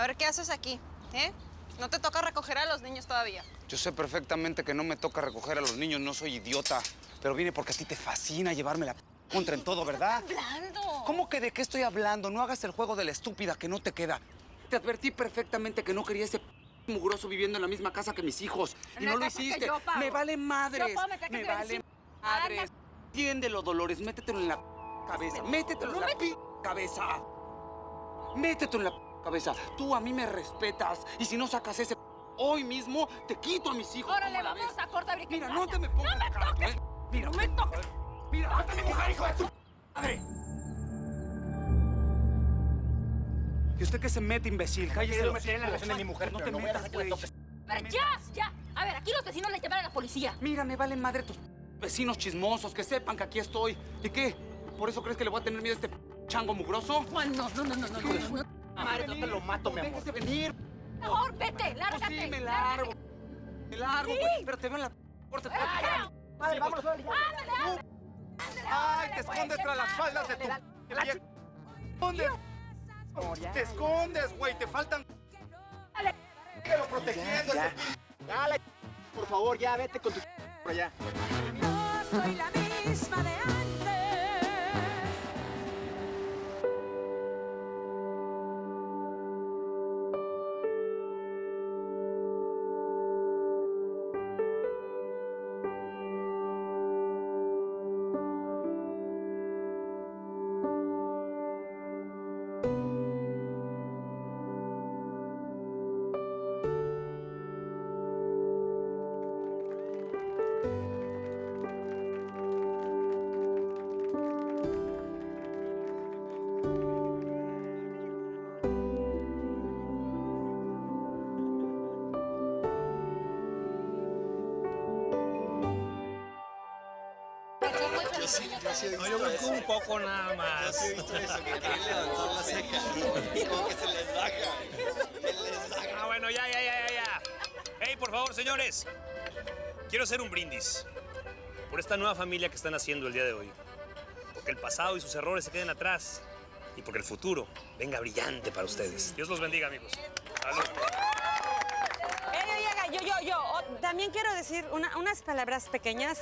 ver, ¿qué haces aquí? ¿Eh? No te toca recoger a los niños todavía. Yo sé perfectamente que no me toca recoger a los niños, no soy idiota. Pero vine porque a ti te fascina llevarme la contra en todo, ¿verdad? ¿Qué estás hablando? ¿Cómo que de qué estoy hablando? No hagas el juego de la estúpida que no te queda. Te advertí perfectamente que no quería ese mugroso viviendo en la misma casa que mis hijos. Y no lo hiciste. Me vale madres. Yo puedo meter que Me te ven vale sin- madres. Entiéndelo, Dolores. Métetelo en la cabeza. Métetelo en la cabeza. Métetelo en la cabeza. Tú a mí me respetas. Y si no sacas ese hoy mismo, te quito a mis hijos. Órale, ¿cómo la vamos ves? a cortar briquet. Mira, no te me pongas. ¡No me toques! Mira, ¡No me toques! Mira, déjame mujer, hijo de tu madre. ¿Y usted qué se mete, imbécil? Cállese. Quiero meter en la relación de mi mujer, No pero te no voy a metas, dejar que le güey. toques. A ver, ya. A ver, aquí los vecinos le llaman a la policía. Mira, me valen madre tus vecinos chismosos, que sepan que aquí estoy. ¿Y qué? ¿Por eso crees que le voy a tener miedo a este chango mugroso? Juan, no. Madre, no te lo mato, mi amor. Déjese venir. Mejor vete, lárgate. Pues sí, me largo. Me largo, Sí. güey. Pero te veo en la puerta. Madre, vámonos. ¡Ay, te escondes tras las faldas de tu vieja! ¿Dónde? Te escondes, güey. Te faltan... Déjalo protegiendo. Ya. Dale, por favor, ya vete con tu por allá. No soy la misma de antes. No, yo busco un poco nada más. Yo he visto eso, que quieren levantar la ceja y como que se les baja. Ah, bueno, ya. Hey, por favor, señores. Quiero hacer un brindis por esta nueva familia que están haciendo el día de hoy. Porque el pasado y sus errores se queden atrás. Y porque el futuro venga brillante para ustedes. Dios los bendiga, amigos. Salud. Yo también quiero decir unas palabras pequeñas.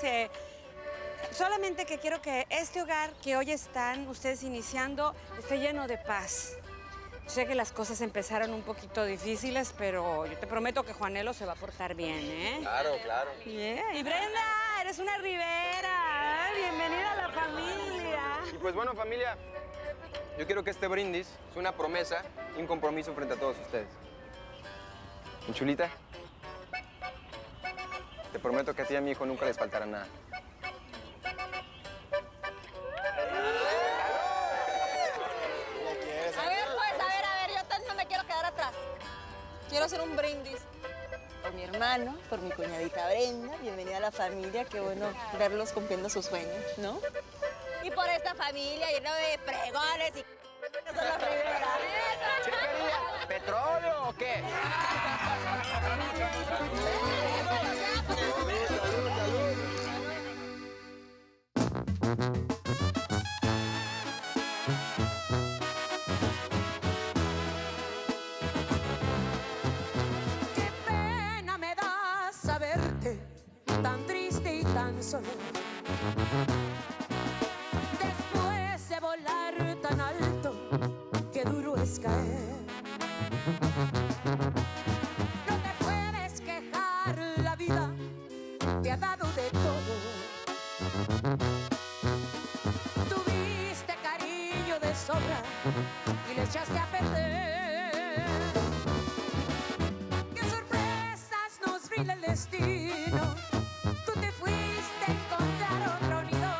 Solamente que quiero que este hogar que hoy están ustedes iniciando esté lleno de paz. Sé que las cosas empezaron un poquito difíciles, pero yo te prometo que Juanelo se va a portar bien, ¿eh? Claro. Yeah. Y Brenda, eres una Rivera. Bienvenida a la familia. Y pues bueno, familia, yo quiero que este brindis sea una promesa y un compromiso frente a todos ustedes. Mi chulita, te prometo que a ti y a mi hijo nunca les faltará nada. A ver, yo también no me quiero quedar atrás. Quiero hacer un brindis por mi hermano, por mi cuñadita Brenda. Bienvenida a la familia, qué bueno verlos cumpliendo sus sueños, ¿no? Y por esta familia llena de pregones y son los Rivera. ¿Sí quería petróleo o qué? Qué pena me da saberte tan triste y tan solo. Después de volar tan alto, qué duro es caer. No te puedes quejar, la vida te ha dado de todo. Tuviste cariño de sobra y le echaste a perder. Qué sorpresas nos brindó el destino. Tú te fuiste a encontrar otro nido.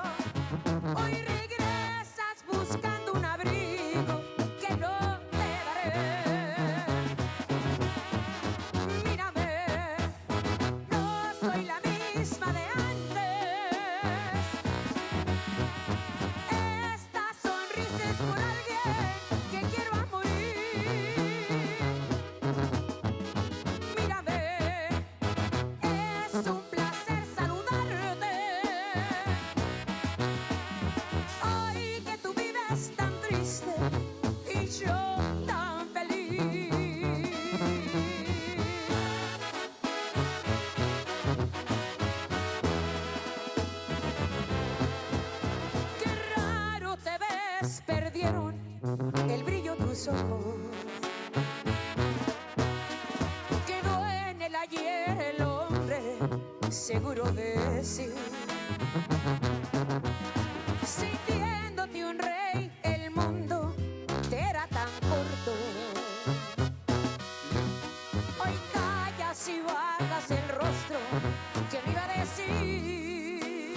Hoy regresas buscando un abrigo que no te daré. Mírame, no soy la misma de antes. Esta sonrisa es por alguien que quiero a morir. seguro de sí. Sintiéndote un rey, el mundo te era tan corto. Hoy callas y bajas el rostro. ¿Quién iba a decir?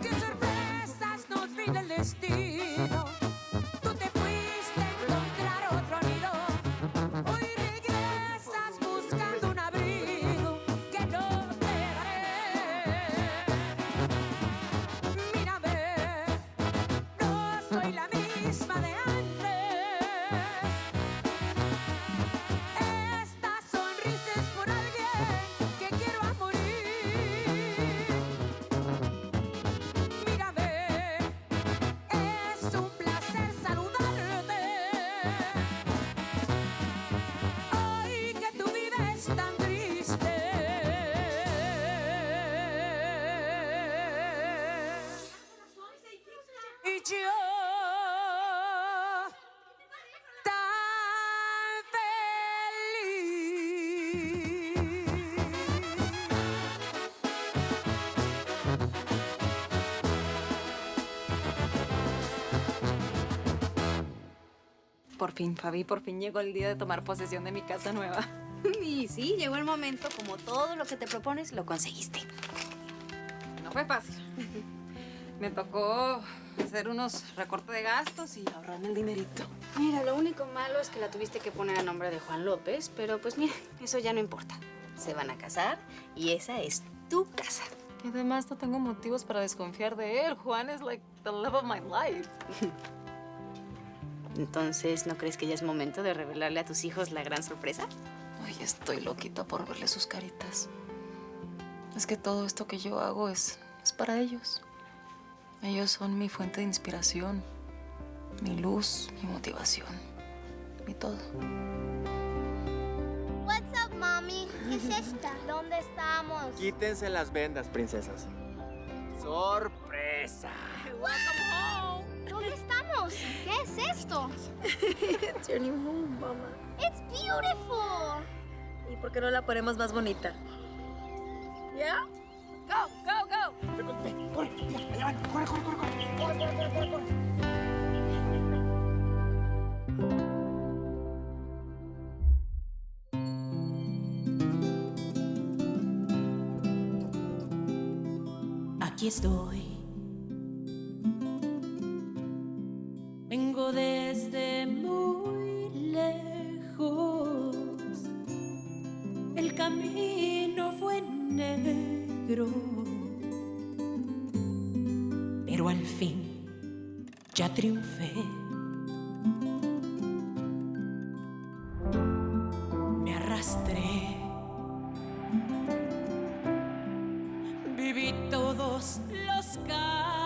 ¿Qué sorpresas nos brinda el destino? Tú te fuiste a encontrar otro nido. Hoy regresas buscando un abrigo que no te daré. Mírame, no soy la misma de antes. Esta sonrisa es por alguien que quiero a morir. Mírame, es un placer saludarte. Hoy que tu vida es tan triste. Y yo tan feliz. Por fin, Fabi, por fin llegó el día de tomar posesión de mi casa nueva. Y sí, llegó el momento, como todo lo que te propones, lo conseguiste. No fue fácil. Me tocó hacer unos recortes de gastos y ahorrarme el dinerito. Mira, lo único malo es que la tuviste que poner a nombre de Juan López, pero pues mira, eso ya no importa. Se van a casar y esa es tu casa. Y además no tengo motivos para desconfiar de él. Juan es like the love of my life. Entonces, ¿no crees que ya es momento de revelarle a tus hijos la gran sorpresa? Ay, estoy loquita por verle sus caritas. Es que todo esto que yo hago es para ellos. Ellos son mi fuente de inspiración, mi luz, mi motivación, mi todo. What's up, mami? ¿Qué es esta? ¿Dónde estamos? Quítense las vendas, princesas. ¡Sorpresa! ¿Dónde estamos? ¿Qué es esto? It's your new home, mama. It's beautiful. ¿Y por qué no la ponemos más bonita? ¿Ya? Go, go, go. ¡Corre! ¡Allá van! ¡Corre, corre, corre! ¡Corre, corre, corre, corre! Aquí estoy. Vengo desde muy lejos. El camino fue negro, pero al fin ya triunfé. Me arrastré. Viví todos los caminos.